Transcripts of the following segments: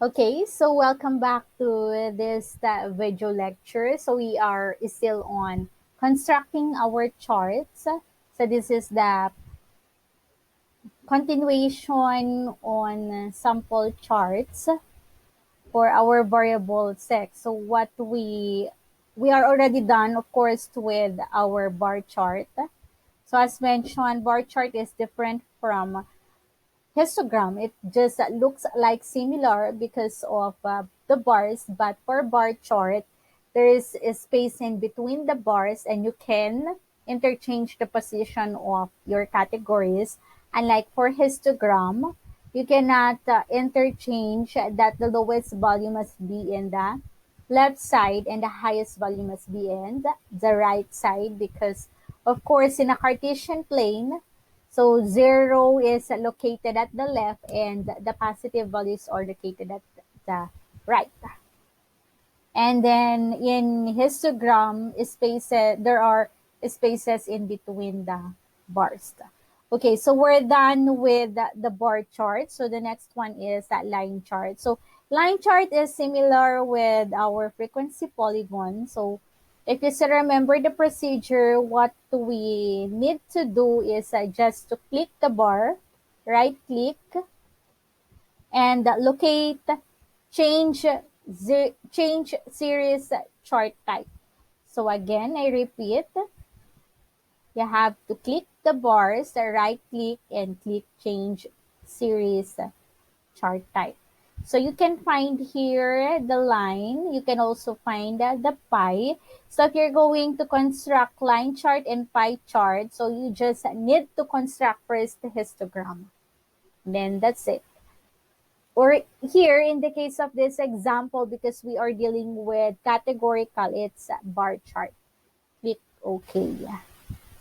Okay, so welcome back to this video lecture. So we are still on constructing our charts. So this is the continuation on sample charts for our variable sex. So what we are already done, of course, with our bar chart. So as mentioned, bar chart is different from histogram. It just looks like similar because of the bars, but for bar chart, there is a space in between the bars and you can interchange the position of your categories. Unlike for histogram, you cannot interchange that the lowest value must be in the left side and the highest value must be in the right side because of course in a Cartesian plane, so 0 is located at the left and the positive values are located at the right. And then in histogram spaces, there are spaces in between the bars. Okay, so we're done with the bar chart. So the next one is that line chart. So line chart is similar with our frequency polygon. So if you still remember the procedure, what we need to do is just to click the bar, right click, and locate change change series chart type. So again, I repeat, you have to click the bars, right click and click change series chart type. So you can find here the line. You can also find the pie. So if you're going to construct line chart and pie chart, so you just need to construct first the histogram. Then that's it. Or here, in the case of this example, because we are dealing with categorical, it's bar chart. Click OK.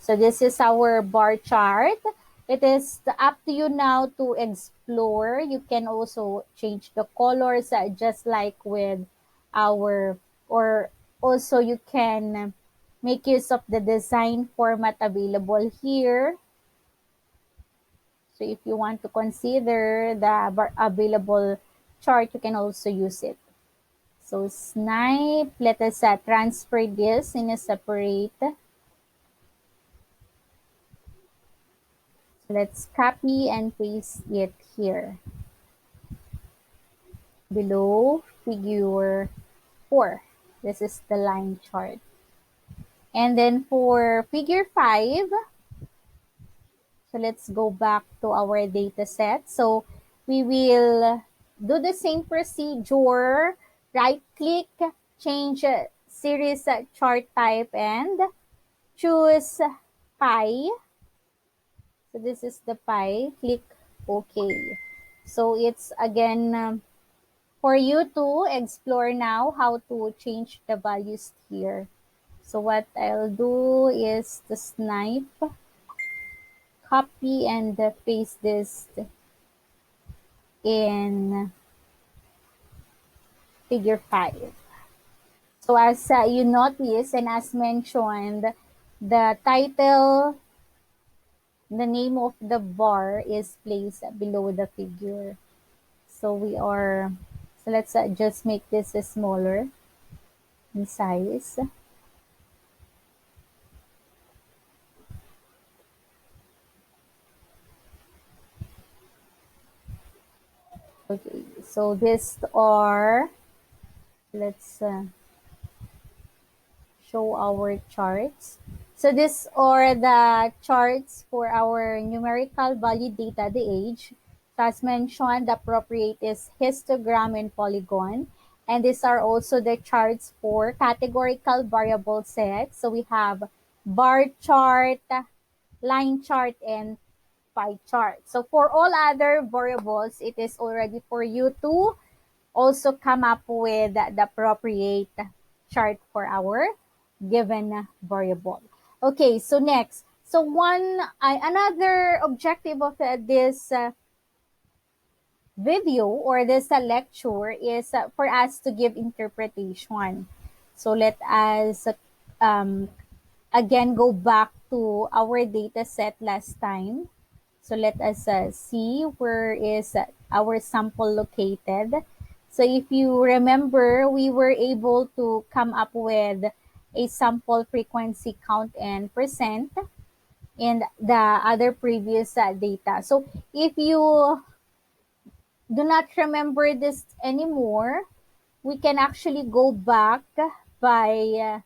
So this is our bar chart. It is up to you now to explore. You can also change the colors just like with our, or also you can make use of the design format available here. So if you want to consider the available chart, you can also use it. So snipe, let us transfer this in a separate. Let's copy and paste it here below figure 4. This is the line chart. And then for figure 5, so let's go back to our data set. So we will do the same procedure, right click, change series chart type and choose pie. So this is the pie, click OK. So it's again for you to explore now how to change the values here. So what I'll do is to snipe, copy and paste this in figure 5. So as you notice and as mentioned, the title, the name of the bar is placed below the figure. So so let's just make this smaller in size. Okay, so let's show our charts. So these are the charts for our numerical value data, the age. So as mentioned, the appropriate is histogram and polygon. And these are also the charts for categorical variable sets. So we have bar chart, line chart, and pie chart. So for all other variables, it is already for you to also come up with the appropriate chart for our given variable. Okay, so next. So another objective of this video or this lecture is for us to give interpretation. So let us um, again go back to our data set last time. So let us see where is our sample located. So if you remember, we were able to come up with a sample frequency count and percent in the other previous data. So if you do not remember this anymore, we can actually go back by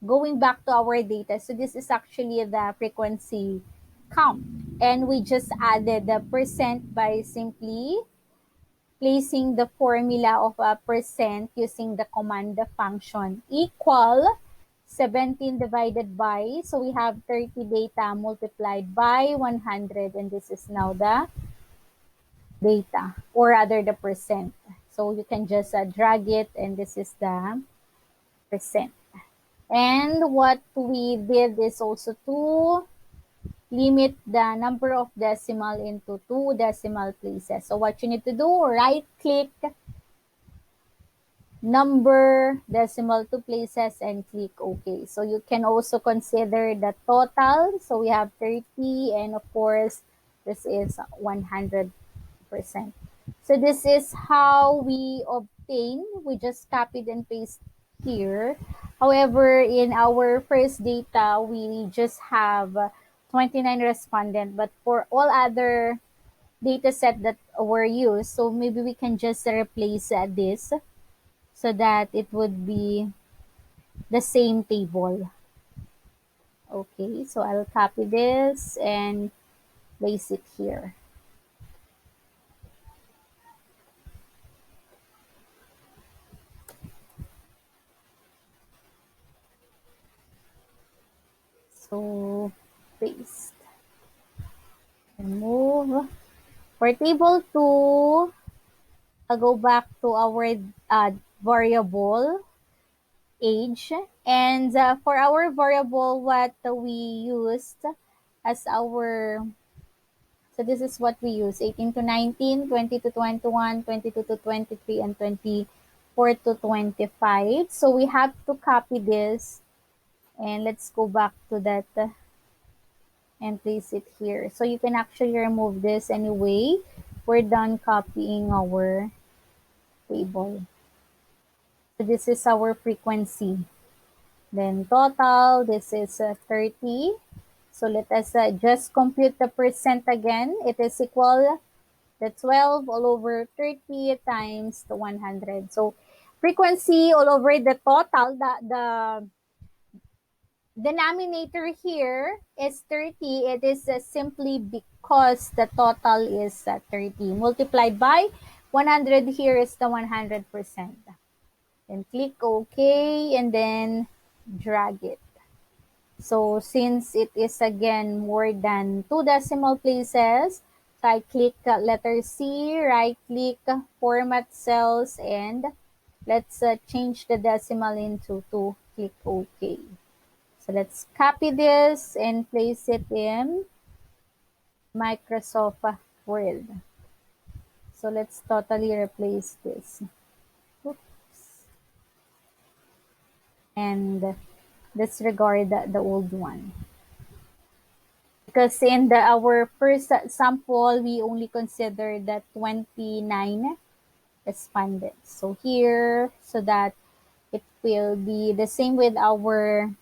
going back to our data. So this is actually the frequency count. And we just added the percent by simply placing the formula of a percent using the command function equal 17 divided by, so we have 30 data multiplied by 100, and this is now the data, or rather the percent. So you can just drag it, and this is the percent. And what we did is also to limit the number of decimal into 2 decimal places. So what you need to do, right click number decimal 2 places and click OK. So you can also consider the total. So we have 30, and of course this is 100%. So this is how we obtain. We just copied and paste here. However, in our first data, we just have 29 respondent, but for all other data set that were used, so maybe we can just replace this so that it would be the same table. Okay, so I'll copy this and place it here. So paste. Remove. For table 2, I'll go back to our variable age. And for our variable, what we used as our, so this is what we use, 18 to 19, 20 to 21, 22 to 23, and 24 to 25. So we have to copy this, and let's go back to that and place it here. So you can actually remove this anyway. We're done copying our table. So this is our frequency. Then total, this is 30. So let us just compute the percent again. It is equal to 12 all over 30 times the 100. So frequency all over the total, the denominator here is 30. It is simply because the total is 30. Multiplied by 100 here is the 100%. Then click OK and then drag it. So since it is again more than 2 decimal places, so I click letter C, right click, format cells, and let's change the decimal into 2. Click OK. So let's copy this and place it in Microsoft Word. So let's totally replace this. Oops. And disregard the old one. Because in our first sample, we only considered the 29 respondents. So here, so that it will be the same with our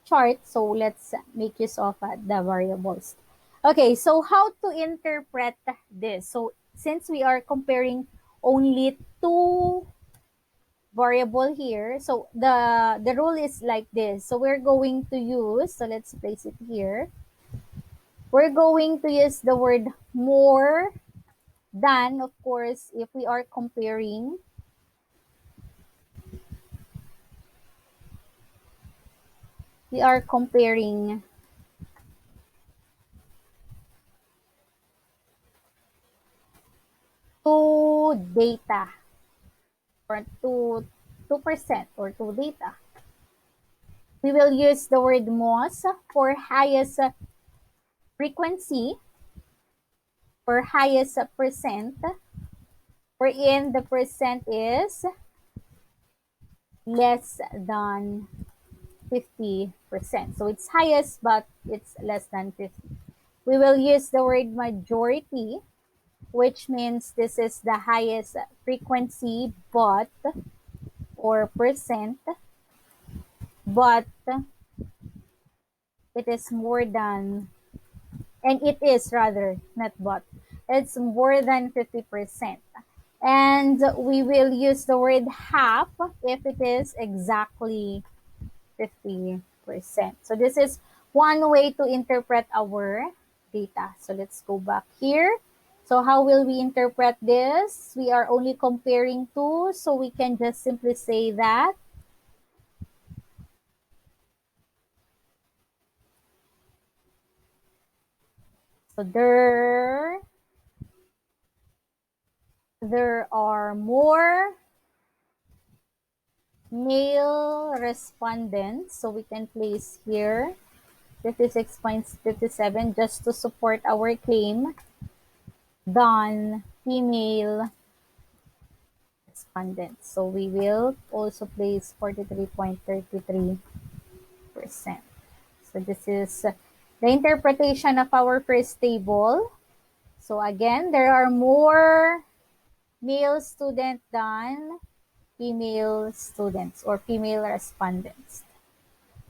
chart. So let's make use of the variables. Okay, so how to interpret this? So since we are comparing only two variable here, so the rule is like this. So we're going to use, so let's place it here. We're going to use the word more than, of course, if we are comparing two data, or two percent or two data. We will use the word most for highest frequency or highest percent, wherein the percent is less than 50%. So it's highest, but it's less than 50. We will use the word majority which means this is the highest frequency, but or percent, but it is more than, and it is rather, not but, it's more than 50%. And we will use the word half if it is exactly 50%. So this is one way to interpret our data. So let's go back here. So how will we interpret this? We are only comparing two, so we can just simply say that so there are more male respondents. So we can place here 56.57 just to support our claim than female respondents. So we will also place 43.33%. So this is the interpretation of our first table. So again, there are more male students than female students or female respondents.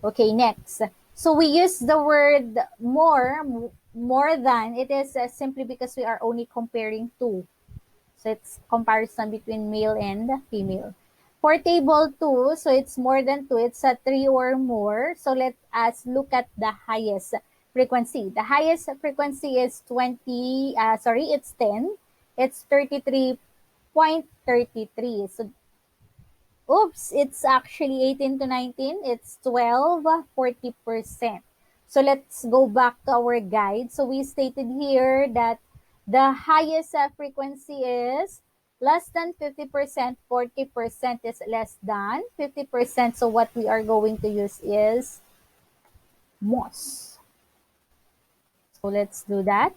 Okay, next. So we use the word more than. It is simply because we are only comparing two. So it's comparison between male and female. For table 2, so it's more than 2. It's a 3 or more. So let us look at the highest frequency. The highest frequency is it's 10. It's 33.33. So oops, it's actually 18 to 19. It's 12, 40%. So let's go back to our guide. So we stated here that the highest frequency is less than 50%, 40% is less than 50%. So what we are going to use is MOS. So let's do that.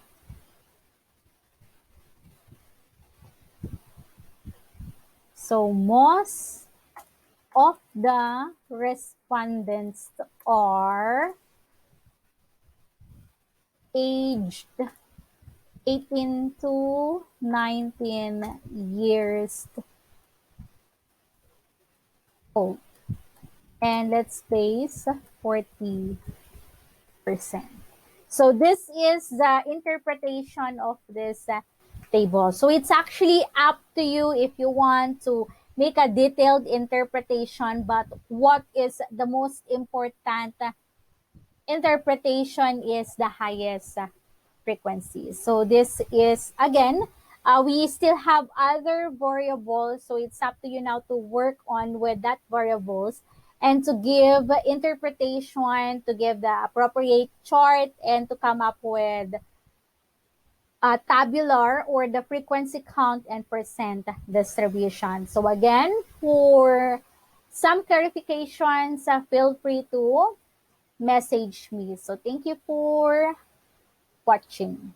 So most of the respondents are aged 18 to 19 years old. And let's place 40%. So this is the interpretation of this table. So it's actually up to you if you want to make a detailed interpretation, but what is the most important interpretation is the highest frequency. So this is, again, we still have other variables. So it's up to you now to work on with that variables and to give interpretation, to give the appropriate chart, and to come up with a tabular or the frequency count and percent distribution. So again, for some clarifications, feel free to message me. So thank you for watching.